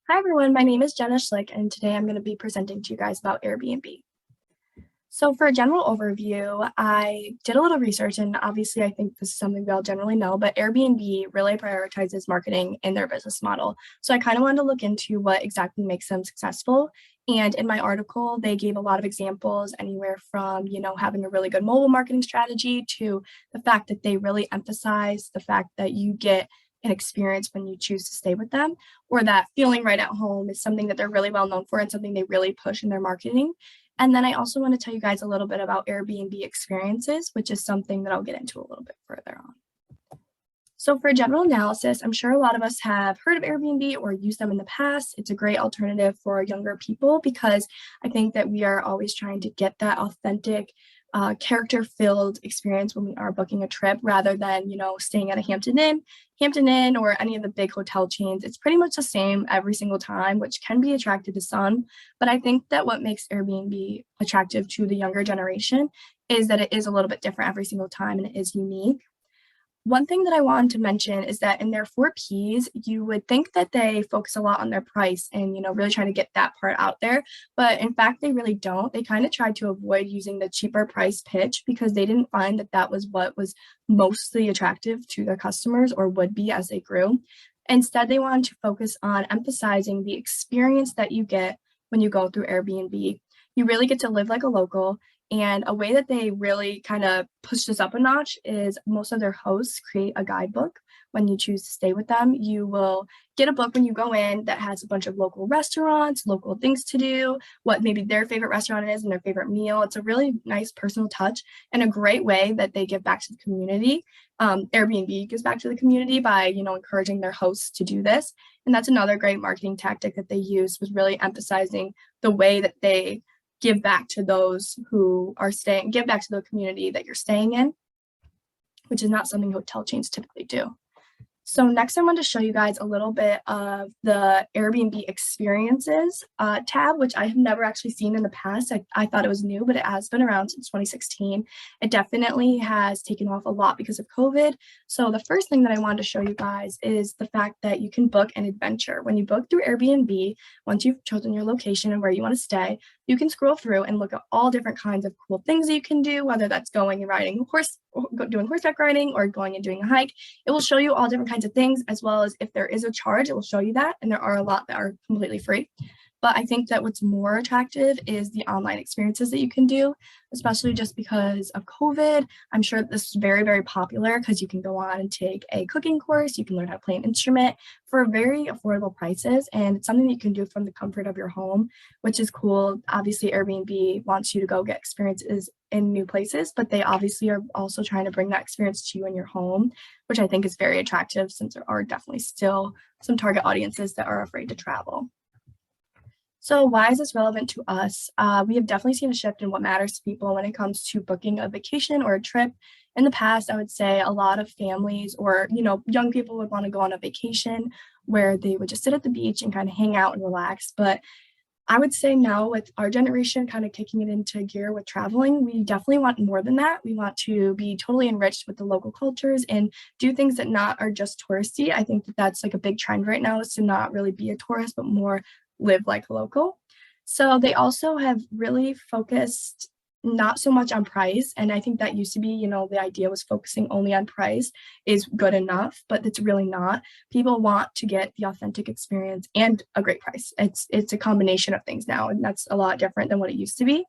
Hi everyone, my name is Jenna Schlick, and today I'm going to be presenting to you guys about Airbnb. So for a general overview, I did a little research, and obviously I think this is something we all generally know, but Airbnb really prioritizes marketing in their business model. So I kind of wanted to look into what exactly makes them successful. And in my article, they gave a lot of examples, anywhere from, having a really good mobile marketing strategy to the fact that they really emphasize the fact that you get an experience when you choose to stay with them, or that feeling right at home is something that they're really well known for and something they really push in their marketing. And then I also want to tell you guys a little bit about Airbnb Experiences, which is something that I'll get into a little bit further on. So for general analysis, I'm sure a lot of us have heard of Airbnb or used them in the past. It's a great alternative for younger people because I think that we are always trying to get that authentic, character-filled experience when we are booking a trip rather than, staying at a Hampton Inn or any of the big hotel chains. It's pretty much the same every single time, which can be attractive to some. But I think that what makes Airbnb attractive to the younger generation is that it is a little bit different every single time and it is unique. One thing that I wanted to mention is that in their 4Ps, you would think that they focus a lot on their price and, really try to get that part out there. But in fact, they really don't. They kind of try to avoid using the cheaper price pitch because they didn't find that that was what was mostly attractive to their customers or would be as they grew. Instead, they wanted to focus on emphasizing the experience that you get when you go through Airbnb. You really get to live like a local. And a way that they really kind of push this up a notch is most of their hosts create a guidebook when you choose to stay with them. You will get a book when you go in that has a bunch of local restaurants, local things to do, what maybe their favorite restaurant is and their favorite meal. It's a really nice personal touch and a great way that they give back to the community. Airbnb gives back to the community by, encouraging their hosts to do this. And that's another great marketing tactic that they use, was really emphasizing the way that they give back to those who are staying, give back to the community that you're staying in, which is not something hotel chains typically do. So next I want to show you guys a little bit of the Airbnb Experiences tab, which I have never actually seen in the past. I thought it was new, but it has been around since 2016. It definitely has taken off a lot because of COVID. So the first thing that I wanted to show you guys is the fact that you can book an adventure. When you book through Airbnb, once you've chosen your location and where you want to stay, you can scroll through and look at all different kinds of cool things that you can do, whether that's going and riding a horse, doing horseback riding, or going and doing a hike. It will show you all different kinds of things, as well as if there is a charge, it will show you that. And there are a lot that are completely free. But I think that what's more attractive is the online experiences that you can do, especially just because of COVID. I'm sure this is very, very popular because you can go on and take a cooking course. You can learn how to play an instrument for very affordable prices. And it's something that you can do from the comfort of your home, which is cool. Obviously, Airbnb wants you to go get experiences in new places, but they obviously are also trying to bring that experience to you in your home, which I think is very attractive since there are definitely still some target audiences that are afraid to travel. So why is this relevant to us? We have definitely seen a shift in what matters to people when it comes to booking a vacation or a trip. In the past, I would say a lot of families or, young people would want to go on a vacation where they would just sit at the beach and kind of hang out and relax. But I would say now with our generation kind of kicking it into gear with traveling, we definitely want more than that. We want to be totally enriched with the local cultures and do things that not are just touristy. I think that that's like a big trend right now, is to not really be a tourist, but more live like a local. So they also have really focused not so much on price. And I think that used to be, the idea was focusing only on price is good enough, but it's really not. People want to get the authentic experience and a great price. It's a combination of things now, and that's a lot different than what it used to be.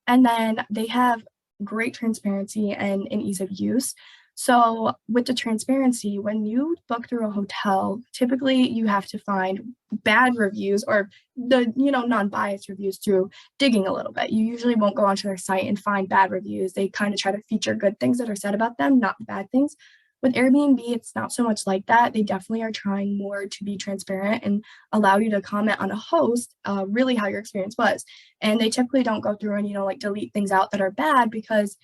And then they have great transparency and an ease of use. So with the transparency, when you book through a hotel, typically you have to find bad reviews or the, non-biased reviews through digging a little bit. You usually won't go onto their site and find bad reviews. They kind of try to feature good things that are said about them, not bad things. With Airbnb, it's not so much like that. They definitely are trying more to be transparent and allow you to comment on a host, really how your experience was. And they typically don't go through and, delete things out that are bad, because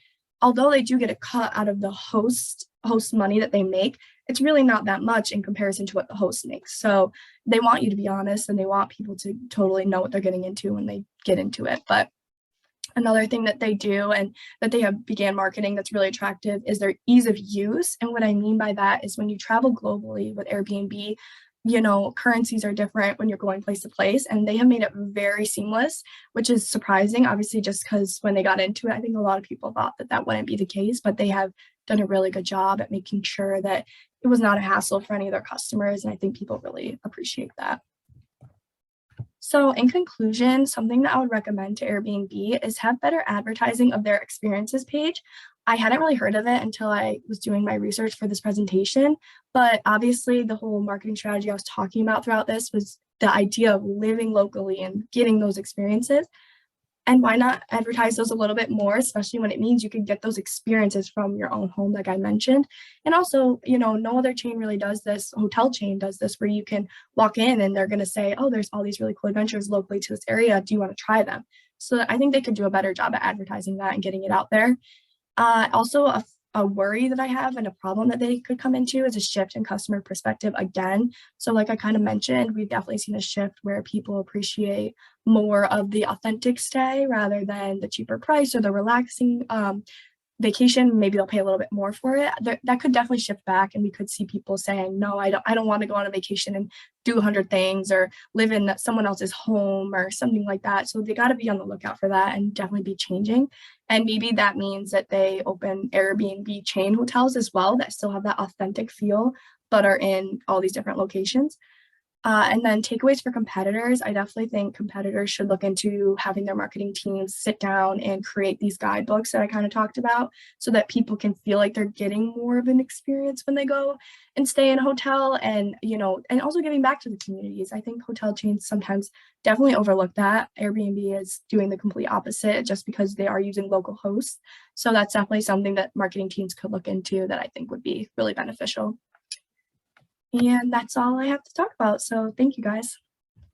although they do get a cut out of the host money that they make, it's really not that much in comparison to what the host makes. So they want you to be honest, and they want people to totally know what they're getting into when they get into it. But another thing that they do and that they have began marketing that's really attractive is their ease of use. And what I mean by that is when you travel globally with Airbnb, currencies are different when you're going place to place, and they have made it very seamless, which is surprising, obviously, just because when they got into it, I think a lot of people thought that that wouldn't be the case, but they have done a really good job at making sure that it was not a hassle for any of their customers. And I think people really appreciate that. So, in conclusion, something that I would recommend to Airbnb is have better advertising of their experiences page. I hadn't really heard of it until I was doing my research for this presentation, but obviously, the whole marketing strategy I was talking about throughout this was the idea of living locally and getting those experiences. And why not advertise those a little bit more, especially when it means you can get those experiences from your own home, like I mentioned. And also, no other chain really does this, hotel chain does this, where you can walk in and they're going to say, oh, there's all these really cool adventures locally to this area. Do you want to try them? So I think they could do a better job at advertising that and getting it out there. Also, a worry that I have and a problem that they could come into is a shift in customer perspective again. So, like I kind of mentioned, we've definitely seen a shift where people appreciate more of the authentic stay rather than the cheaper price or the relaxing vacation. Maybe they'll pay a little bit more for it. That could definitely shift back, and we could see people saying, "No, I don't want to go on a vacation and do 100 things or live in someone else's home or something like that." So they got to be on the lookout for that and definitely be changing. And maybe that means that they open Airbnb chain hotels as well that still have that authentic feel, but are in all these different locations. And then takeaways for competitors. I definitely think competitors should look into having their marketing teams sit down and create these guidebooks that I kind of talked about so that people can feel like they're getting more of an experience when they go and stay in a hotel, and also giving back to the communities. I think hotel chains sometimes definitely overlook that. Airbnb is doing the complete opposite just because they are using local hosts. So that's definitely something that marketing teams could look into that I think would be really beneficial. And that's all I have to talk about. So thank you guys.